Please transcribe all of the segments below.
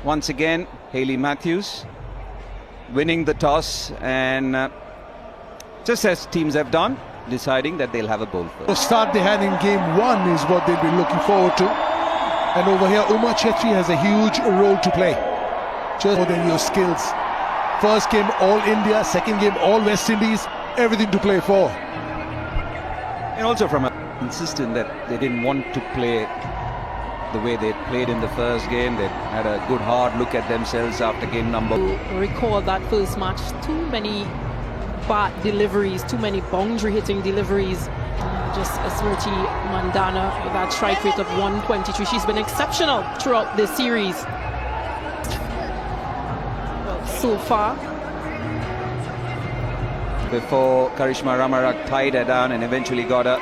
once again, Hayley Matthews winning the toss and just as teams have done, deciding that they'll have a bowl first. The start they had in game 1 is what they'll be looking forward to. And over here, Uma Chetri has a huge role to play. Just more than your skills. First game All India, second game All West Indies, everything to play for. And also from a consistent that they didn't want to play the way they played in the first game. They had a good hard look at themselves after game number. Recall that first match, too many bad deliveries, too many boundary hitting deliveries. Just Smriti Mandana with that strike rate of 123. She's been exceptional throughout this series. Well, so far. Before Karishma Ramarak tied her down and eventually got her.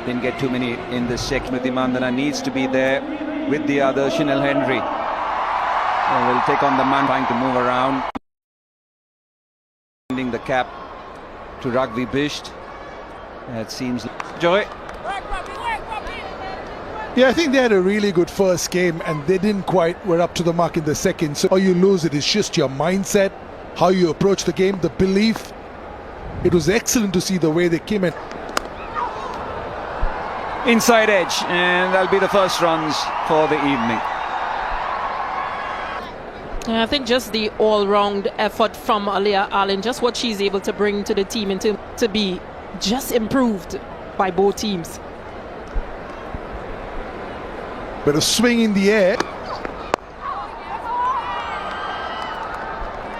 Didn't get too many in the second. Smriti Mandana needs to be there with the other, Chanel Henry. And will take on the man trying to move around. Handing the cap to Ragvi Bisht. It seems. Joy. Yeah, I think they had a really good first game and they didn't quite were up to the mark in the second. So how you lose it is just your mindset, how you approach the game, the belief. It was excellent to see the way they came in. Inside edge, and that'll be the first runs for the evening. I think just the all-round effort from Alia Allen, just what she's able to bring to the team and to be just improved by both teams. Bit of swing in the air.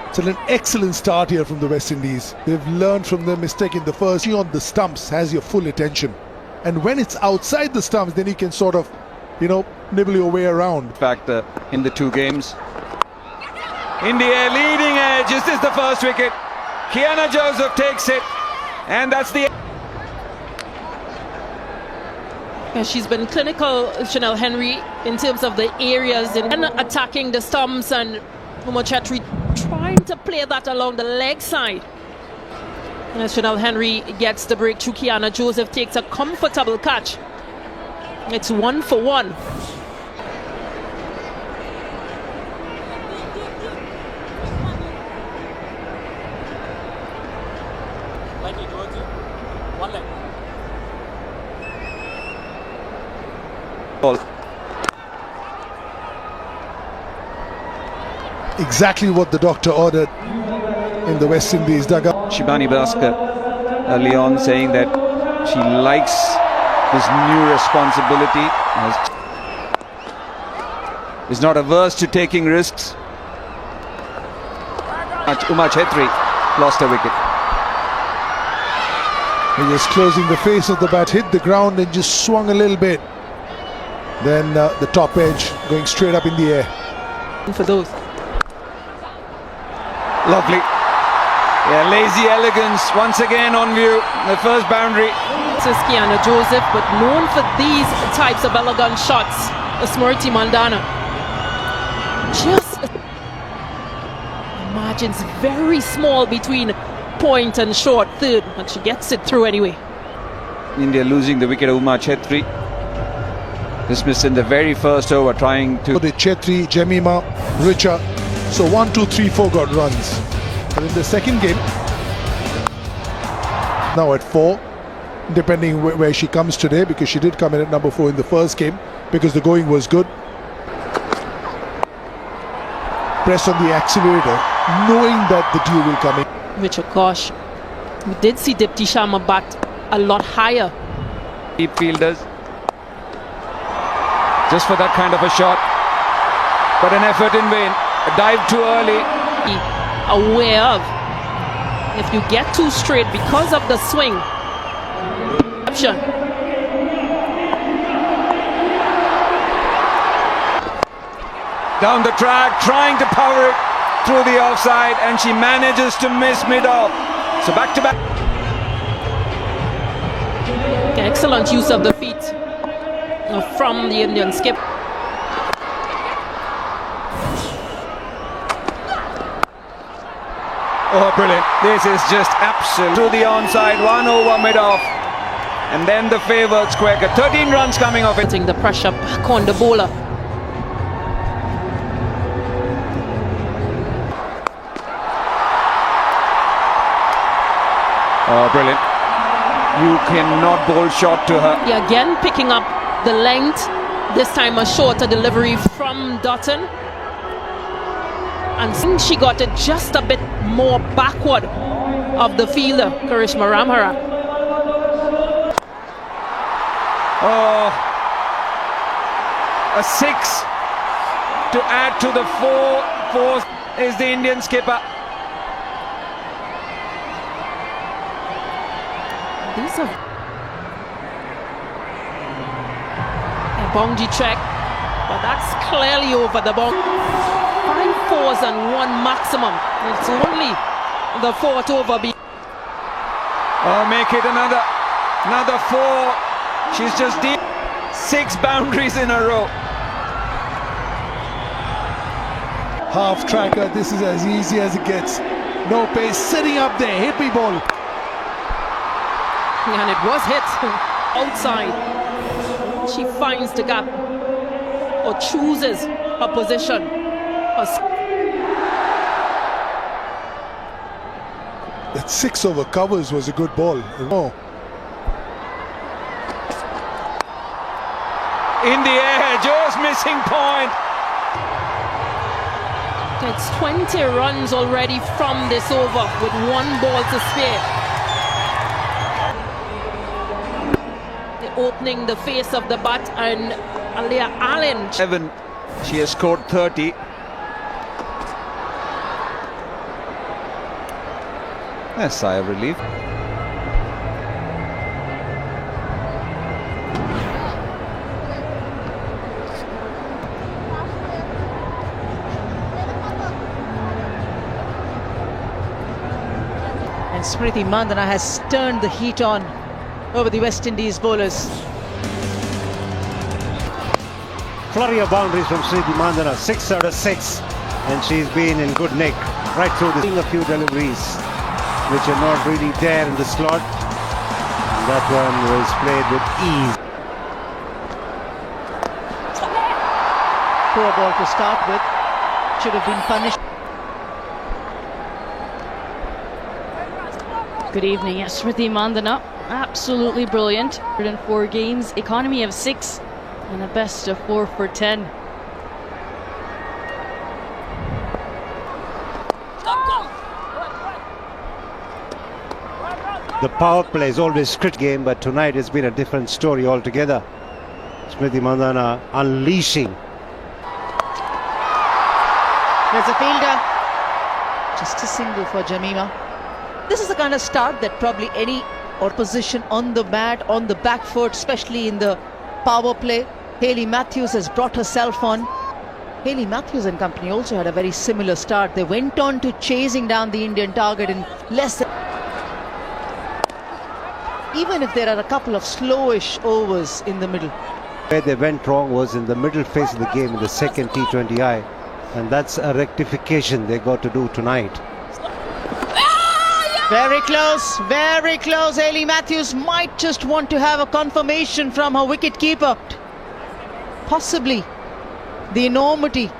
It's an excellent start here from the West Indies. They've learned from their mistake in the first. On the stumps has your full attention. And when it's outside the stumps, then you can sort of, nibble your way around. In fact, in the two games. India leading edge. This is the first wicket. Kiana Joseph takes it. And that's the... Yeah, she's been clinical, Chanel Henry, in terms of the areas and attacking the stumps, and Uma Chetri trying to play that along the leg side. As Chanel Henry gets the breakthrough, Kiana Joseph takes a comfortable catch. It's 1 for 1. Exactly what the doctor ordered in the West Indies dugout. Shibani Bhaskar early on saying that she likes this new responsibility, is not averse to taking risks. Uma Chetri lost a wicket. He was closing the face of the bat, hit the ground and just swung a little bit. Then the top edge going straight up in the air. For those. Lovely. Yeah, lazy elegance once again on view. The first boundary. This is Kiana Joseph, but known for these types of elegant shots. Smriti Mandana. Just margins very small between point and short third, but she gets it through anyway. India losing the wicket of Uma Chetri. Dismissed in the very first over, trying to... The Chetri, Jemima, Richa. So 1, 2, 3, 4 got runs. But in the second game, now at 4, depending where she comes today, because she did come in at number 4 in the first game, because the going was good. Press on the accelerator, knowing that the dew will come in. Which, of course, we did see Dipti Sharma bat a lot higher. Deep fielders. Just for that kind of a shot. But an effort in vain. A dive too early. Aware of, if you get too straight because of the swing. Down the track, trying to power it through the offside, and she manages to miss mid-off. So back to back. Excellent use of the feet from the Indian skip. Oh, brilliant. This is just absolute. To the onside, 1 over mid-off. And then the favoured square. 13 runs coming off it. Putting the pressure back on the bowler. Oh, brilliant. You cannot bowl short to her. Yeah, again picking up the length. This time a shorter delivery from Dutton. And since she got it just a bit more backward of the fielder, Karishma Ramharak. Oh, a 6 to add to the 4 is the Indian skipper. These are a Bongji check, but that's clearly over the ball. 5 fours and 1 maximum. It's only the 4th over. Oh, make it another 4. She's just deep. 6 boundaries in a row. Half tracker, this is as easy as it gets. No pace, sitting up there, hippie ball. And it was hit outside. She finds the gap or chooses her position. That 6 over covers was a good ball. Oh. In the air, just missing point. It's 20 runs already from this over with 1 ball to spare. They're opening the face of the bat, and Alia Allen. 7. She has scored 30. A sigh of relief. And Smriti Mandhana has turned the heat on over the West Indies bowlers. Flurry of boundaries from Smriti Mandhana, 6 out of 6, and she's been in good nick right through this. A few deliveries which are not really there in the slot. That one was played with ease. Poor ball to start with, should have been punished. Good evening. Yes, Smriti Mandhana, absolutely brilliant. 104 games, economy of 6, and a best of 4 for 10. The power play is always a crit game, but tonight it's been a different story altogether. Smriti Mandhana unleashing. There's a fielder. Just a single for Jamima. This is the kind of start that probably any opposition on the bat, on the back foot, especially in the power play. Hayley Matthews has brought herself on. Hayley Matthews and company also had a very similar start. They went on to chasing down the Indian target in less than... Even if there are a couple of slowish overs in the middle. Where they went wrong was in the middle phase of the game in the second T20I, and that's a rectification they got to do tonight. Very close, very close. Hayley Matthews might just want to have a confirmation from her wicket-keeper. Possibly the enormity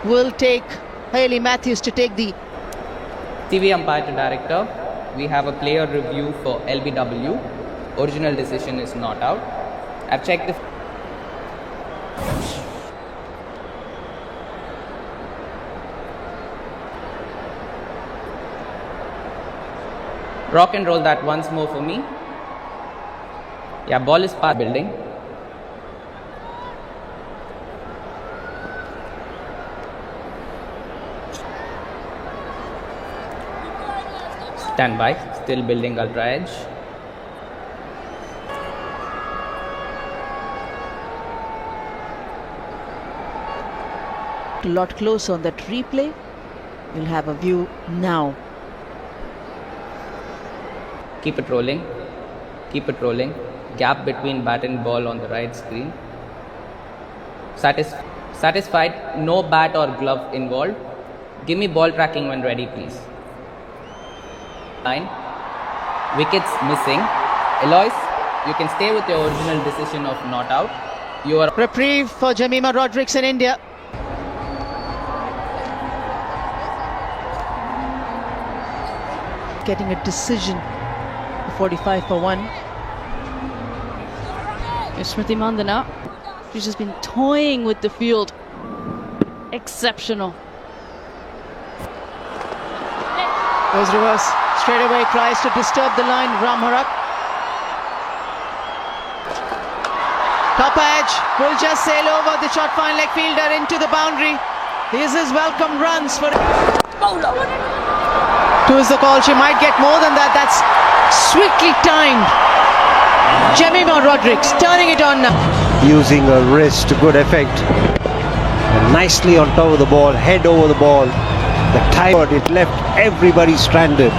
will take Hayley Matthews to take the... TV umpire to director. We have a player review for LBW. Original decision is not out. I've checked the... Rock and roll that once more for me. Yeah, ball is part building. Stand by, still building ultra edge. A lot closer on that replay. We'll have a view now. Keep it rolling. Keep it rolling. Gap between bat and ball on the right screen. Satisfied? No bat or glove involved. Give me ball tracking when ready, please. Line. Wickets missing. Eloise, you can stay with your original decision of not out. You are... Reprieve for Jamima Rodrigues in India. getting a decision. 45 for 1. Smriti Mandana, she's just been toying with the field. Exceptional. Goes reverse. Straight away tries to disturb the line. Ramharak. Top edge. Will just sail over the short fine leg fielder into the boundary. These is welcome runs for... 2 is the call. She might get more than that. That's sweetly timed. Jemima Rodrigues turning it on now. Using a wrist to good effect. And nicely on top of the ball, head over the ball. The time it left everybody stranded.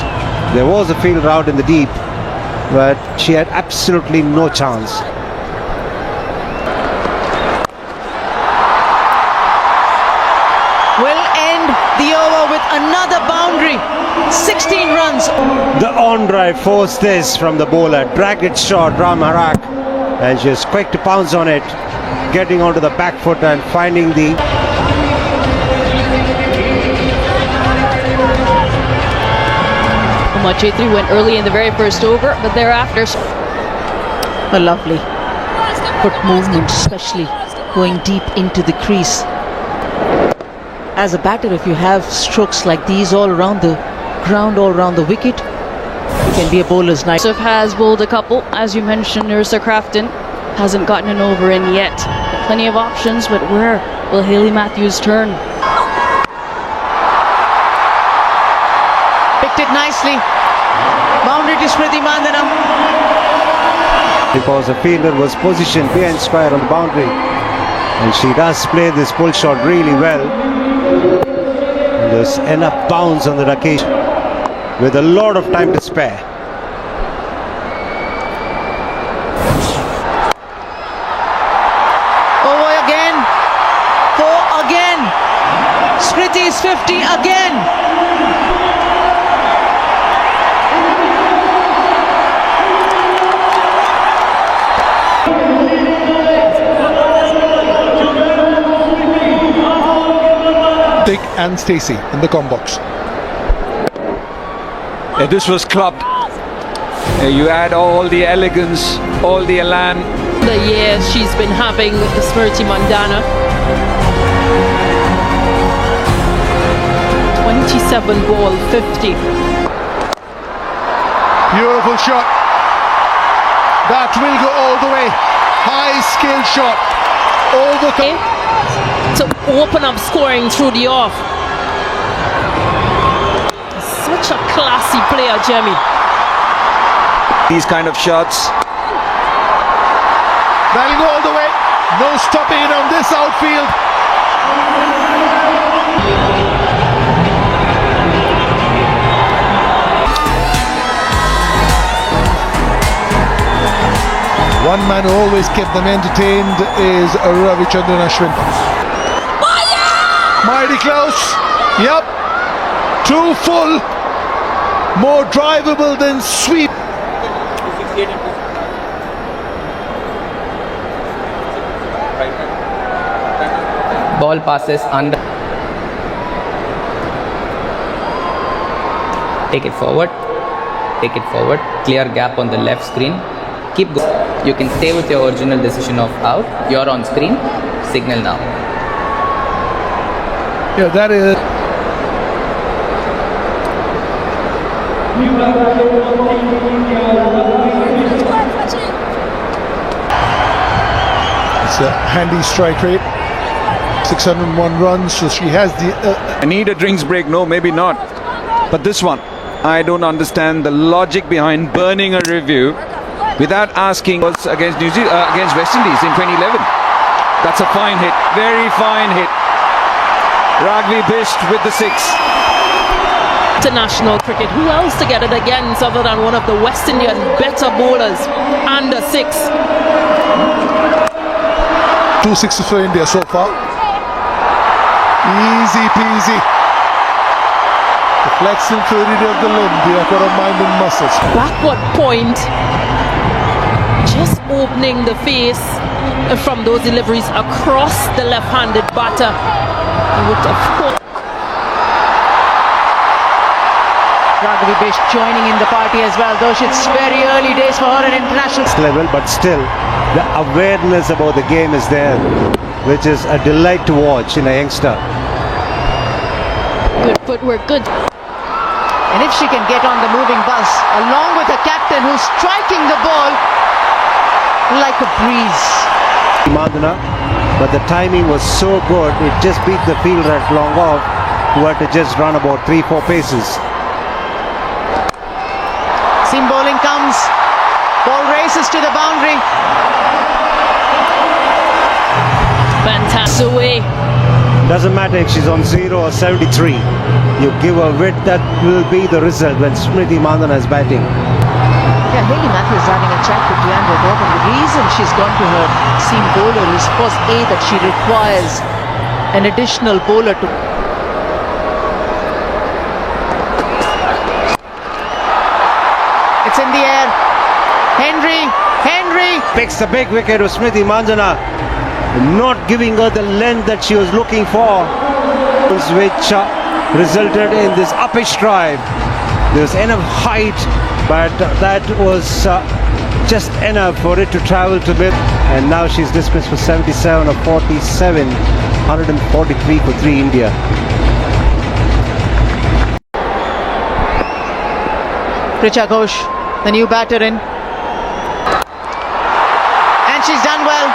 There was a field route in the deep, but she had absolutely no chance. Will end the over with another boundary. 16 runs. The on drive forced this from the bowler. Drag it short, Ramharak, and she's quick to pounce on it, getting onto the back foot and finding the... Uma Chetri went early in the very first over, but thereafter... A lovely foot movement, especially going deep into the crease. As a batter, if you have strokes like these all around the ground, all around the wicket, it can be a bowler's night. Yusuf has bowled a couple, as you mentioned. Nursa Crafton hasn't gotten an over in yet. Plenty of options, but where will Hayley Matthews turn? Picked it nicely. Boundary to Smriti Mandana. Because the fielder was positioned behind square on the boundary, and she does play this pull shot really well. And there's enough bounce on that occasion with a lot of time to spare. Over again. 4 again. Smriti is 50 again. Dick and Stacey in the com box. This was clubbed. You add all the elegance, all the elan. The years she's been having, Smriti Mandana. 27 ball, 50. Beautiful shot. That will go all the way. High skill shot. Overcome. To open up scoring through the off. Such a classy player, Jemmy. These kind of shots. That'll go all the way. No stopping it on this outfield. One man who always kept them entertained is Ravichandran Ashwin. Mighty close. Yep. Too full. More drivable than sweep. Ball passes under. Take it forward. Take it forward. Clear gap on the left screen. Keep going. You can stay with your original decision of out. You're on screen. Signal now. Yeah, that is. It's a handy strike rate. 601 runs, so she has the. I need a drinks break. No, maybe not. But this one, I don't understand the logic behind burning a review without asking. Was against New Zealand, against West Indies in 2011. That's a fine hit, very fine hit. Ragvi Bisht with the 6. International cricket. Who else to get it against other than one of the West Indian better bowlers? Under 6. 2 sixes for India so far. Easy peasy. The flexing fluidity of the limb, the awkward of mind and muscles. Backward point. Just opening the face from those deliveries across the left-handed batter. He would have Raghavi Bish joining in the party as well, though it's very early days for her at international level, but still the awareness about the game is there, which is a delight to watch in a youngster. Good footwork, good. And if she can get on the moving bus, along with her captain who's striking the ball like a breeze. Mandana, but the timing was so good, it just beat the fielder at long off, who had to just run about 3-4 paces. Seam bowling comes, ball races to the boundary. Fantastic away. Doesn't matter if she's on 0 or 73, you give her width, that will be the result when Smriti Mandana is batting. Yeah, Hayley Matthews is having a chat with Deandra Gordon. The reason she's gone to her seam bowler is because A, that she requires an additional bowler to. It's in the air. Henry Picks the big wicket of Smriti Mandana, not giving her the length that she was looking for, which resulted in this uppish drive. There was enough height, but that was just enough for it to travel to mid. And now she's dismissed for 77 of 47, 143 for 3 India. Richa Ghosh, the new batter in. And she's done well.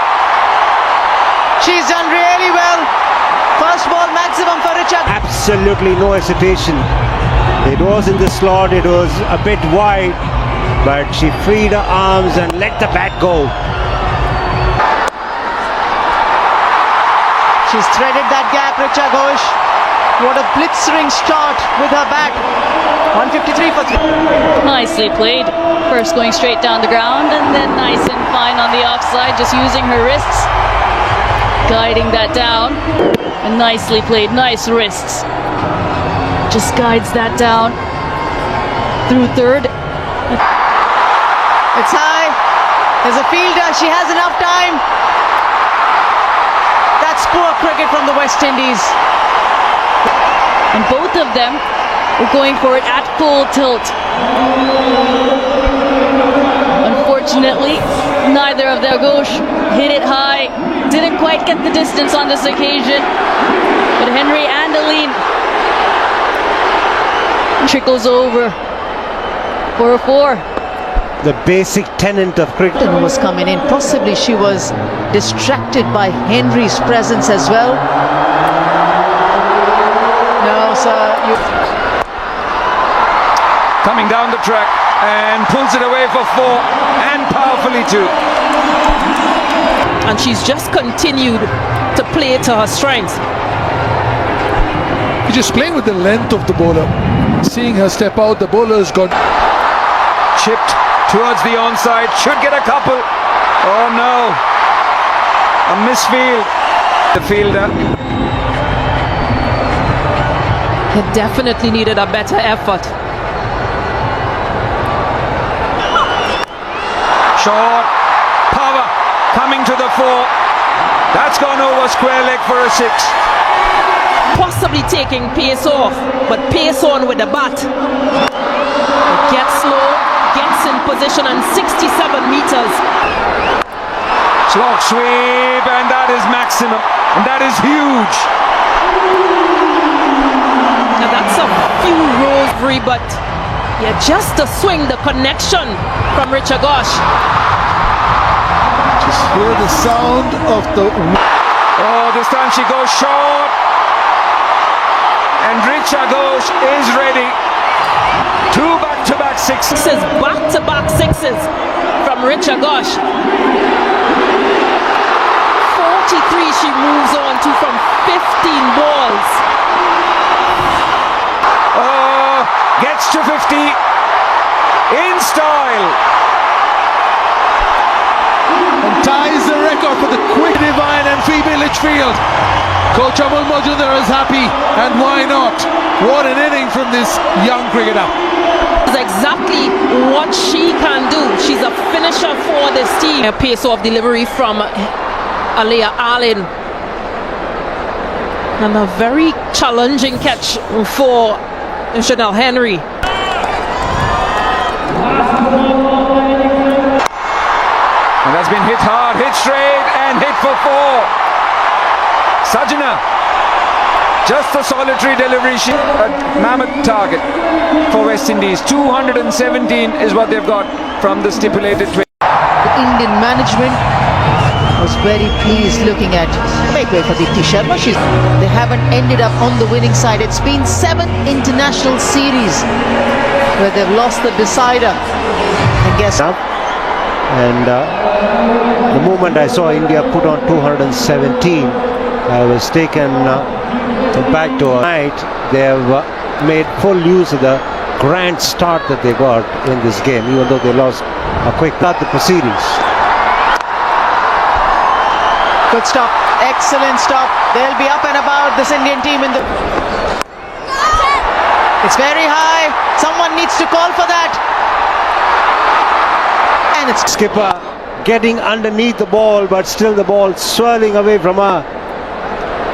She's done really well. First ball maximum for Richa. Absolutely no hesitation. It was in the slot, it was a bit wide, but she freed her arms and let the bat go. She's threaded that gap, Richa Ghosh. What a blitzering start with her bat. 153 for 3. Nicely played. First going straight down the ground and then nice and fine on the offside, just using her wrists, guiding that down. And nicely played, nice wrists. Just guides that down through third. It's high. There's a fielder. She has enough time. That's poor cricket from the West Indies. And both of them were going for it at full tilt. Unfortunately, neither of them. Ghosh hit it high. Didn't quite get the distance on this occasion. But Henry and Aline trickles over for a 4. The basic tenet of cricket. Who was coming in. Possibly she was distracted by Henry's presence as well. No, sir. Coming down the track and pulls it away for 4, and powerfully too. And she's just continued to play to her strengths. You're just playing with the length of the bowler. Seeing her step out, the bowler's got Chipped towards the onside, should get a couple. Oh no, a misfield. The fielder. It definitely needed a better effort. Short, power, coming to the 4. That's gone over square leg for a 6. Possibly taking pace off, but pace on with the bat. It gets slow, gets in position, and 67 meters. Slog sweep, and that is maximum, and that is huge. Now that's a few rows free, but yeah, just to swing the connection from Richa Ghosh. just hear the sound of the. Oh, this time she goes short. And Richa Ghosh is ready. 2 back-to-back sixes. Back-to-back sixes from Richa Ghosh. 43 she moves on to from 15 balls. Oh, gets to 50 in style. And ties the record for the quick Divine and Phoebe Litchfield. Coach Amul Majumdar is happy, and why not? What an inning from this young cricketer. Is exactly what she can do. She's a finisher for this team. A pace off delivery from Aliyah Allen. And a very challenging catch for Chanel Henry. And that's been hit hard, hit straight, and hit for 4. Sajana, just a solitary delivery. A mammoth target for West Indies. 217 is what they've got from the stipulated 20. The Indian management was very pleased looking at. Make way for Deepti Sharma. They haven't ended up on the winning side. It's been 7 international series where they've lost the decider. And guess up. And the moment I saw India put on 217, I was taken back to a night. They have made full use of the grand start that they got in this game, even though they lost a quick start to the proceedings. good stop, excellent stop. They'll be up and about, this Indian team in the... It's very high. Someone needs to call for that. And it's Skipper getting underneath the ball, but still the ball swirling away from her,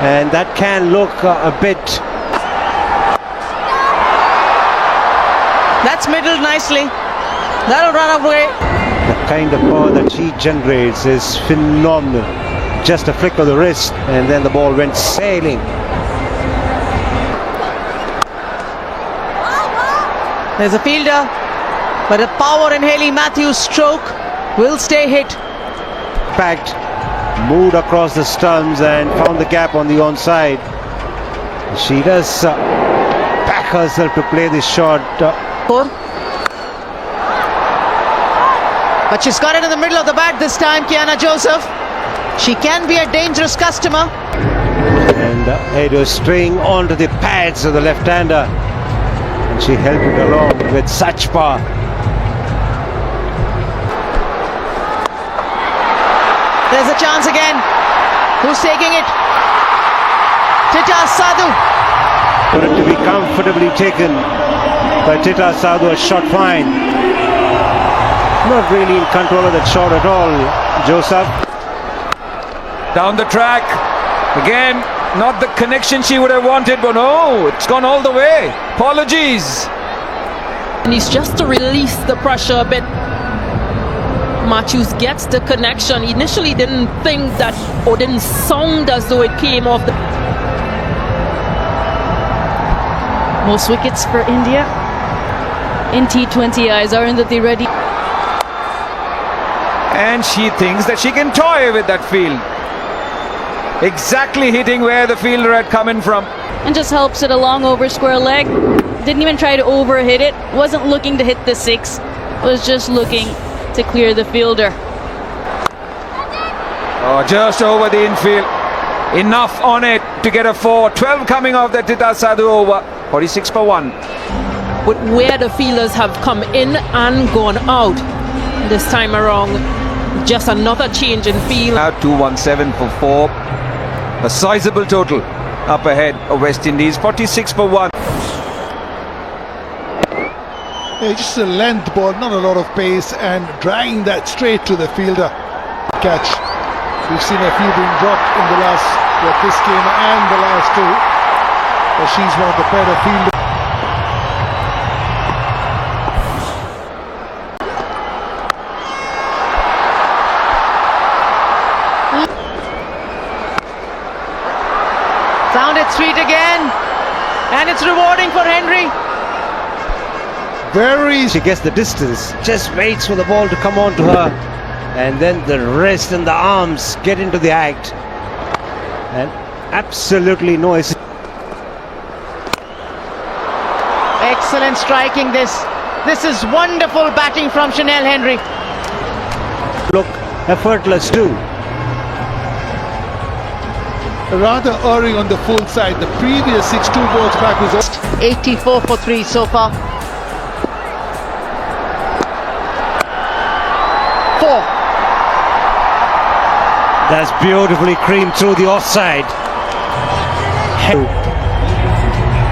and that can look a bit. That's middled nicely. That'll run away. The kind of power that she generates is phenomenal. Just a flick of the wrist, and then the ball went sailing. There's a fielder, but the power in Hayley Matthews' stroke will stay hit. Packed, moved across the stumps and found the gap on the onside. She does back herself to play this shot. But she's got it in the middle of the bat this time, Kiana Joseph. She can be a dangerous customer. And it was straying onto the pads of the left-hander, and she held it along with such power. There's a chance again. Who's taking it? Tita Sadhu. For it to be comfortably taken by Tita Sadhu, a shot fine. Not really in control of that shot at all, Joseph. Down the track. Again, not the connection she would have wanted, but no, it's gone all the way. Apologies. And it's just to release the pressure a bit. Matthews gets the connection. He initially didn't think that, or didn't sound as though it came off the... Most wickets for India in T20 eyes are in that they ready. And she thinks that she can toy with that field. Exactly hitting where the fielder had come in from. And just helps it along over square leg. Didn't even try to overhit it. Wasn't looking to hit the 6. Was just looking to clear the fielder. Oh, just over the infield. Enough on it to get a 4. 12 coming off the Tita Sadhu over. 46 for 1. With where the fielders have come in and gone out this time around, just another change in field. Now 217 for 4. A sizable total up ahead of West Indies. 46 for 1. Yeah, just a length ball, not a lot of pace, and dragging that straight to the fielder. Catch. We've seen a few being dropped in the last, this game and the last 2. But she's one of the better fielders. Found it sweet again. And it's rewarding for Henry. She gets the distance, just waits for the ball to come on to her, and then the wrist and the arms get into the act, and absolutely no hesitation. Excellent striking this. This is wonderful batting from Chanel Henry. Look effortless too. Rather erring on the full side. The previous 6 2 balls back was 84 for 3 so far. 4. That's beautifully creamed through the offside.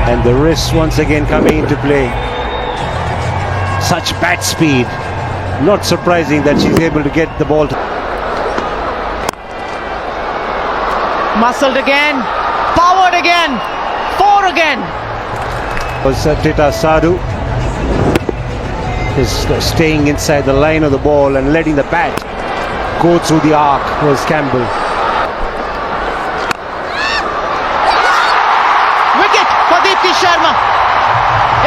And the wrist once again coming into play. Such bat speed. Not surprising that she's able to get the ball to... Muscled again. Powered again. 4 again. Was Tita Sadhu. is staying inside the line of the ball and letting the bat go through the arc was Campbell. Wicket for Deepti Sharma.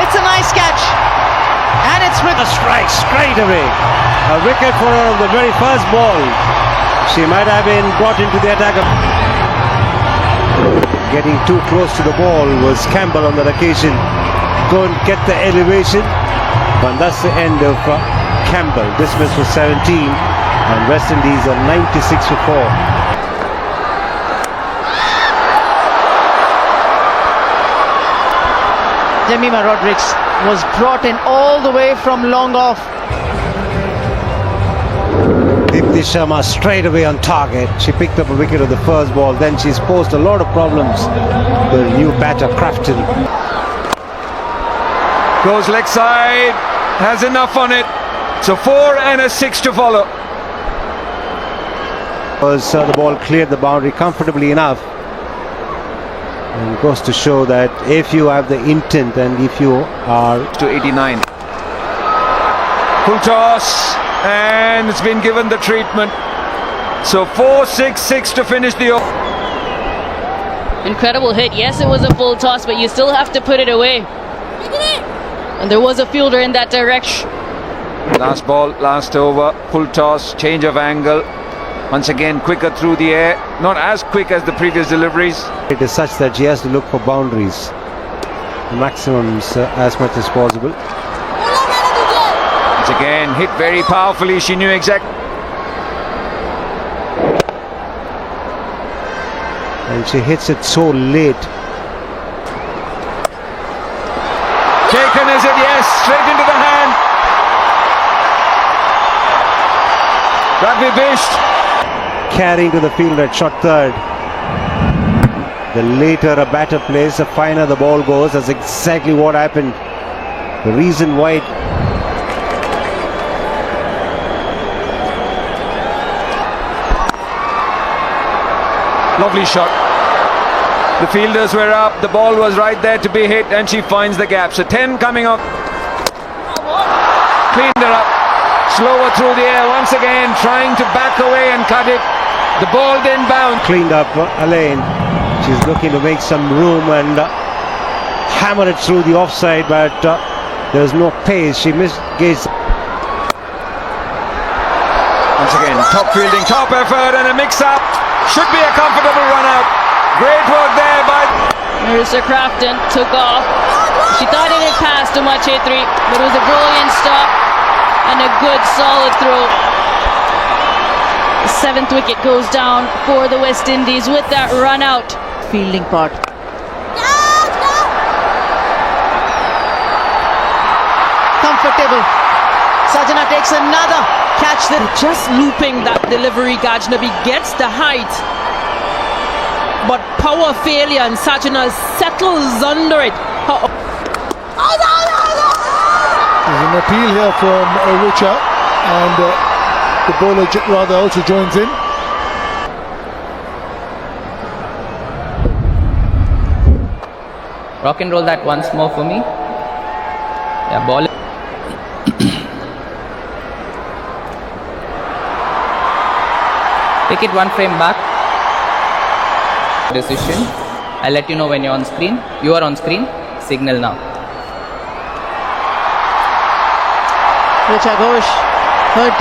It's a nice catch. And it's with A strike straight away. A wicket for her on the very first ball. She might have been brought into the attack. Getting too close to the ball was Campbell on that occasion. Go and get the elevation. And that's the end of Campbell. Dismissed for 17. And West Indies are 96 for 4. Jemima Rodrigues was brought in all the way from long off. Deepti Sharma straight away on target. She picked up a wicket on the first ball. Then she's posed a lot of problems. The new batter, Crafton. Goes leg side, has enough on it. So 4 and a 6 to follow. The ball cleared the boundary comfortably enough. And it goes to show that if you have the intent and if you are To 89. Full toss, and it's been given the treatment. So 4-6-6 to finish the over. Incredible hit. Yes, it was a full toss, but you still have to put it away. And there was a fielder in that direction. Last ball, last over, full toss, change of angle. Once again, quicker through the air. Not as quick as the previous deliveries. it is such that she has to look for boundaries, maximums as much as possible. Once again, hit very powerfully. She knew exactly. And she hits it so late. Taken, is it? Yes, straight into the hand. Rugby Bisht. Carrying to the field at short third. The later a batter plays, the finer the ball goes. That's exactly what happened. The reason why Lovely shot. The fielders were up, the ball was right there to be hit, and she finds the gap. So 10 coming up. Cleaned her up. Slower through the air once again, trying to back away and cut it. The ball didn't bounce. cleaned up Elaine. She's looking to make some room and hammer it through the offside, but there's no pace. She misgauged. Once again, top fielding, top effort, and a mix-up. Should be a comfortable run out. Great work there by Marissa Crafton took off. She thought it had passed to Machetri, but it was a brilliant stop and a good solid throw. The 7th wicket goes down for the West Indies with that run out. Fielding part. Comfortable. Sajana takes another catch. Just looping that delivery, Gajnabi gets the height, but power failure, and Sajana settles under it. There's an appeal here from Richa, and the bowler rather also joins in. Rock and roll that once more for me. Yeah, ball. Take it one frame back. Decision. I'll let you know when you're on screen. You are on screen. Signal now. Richa Ghosh heard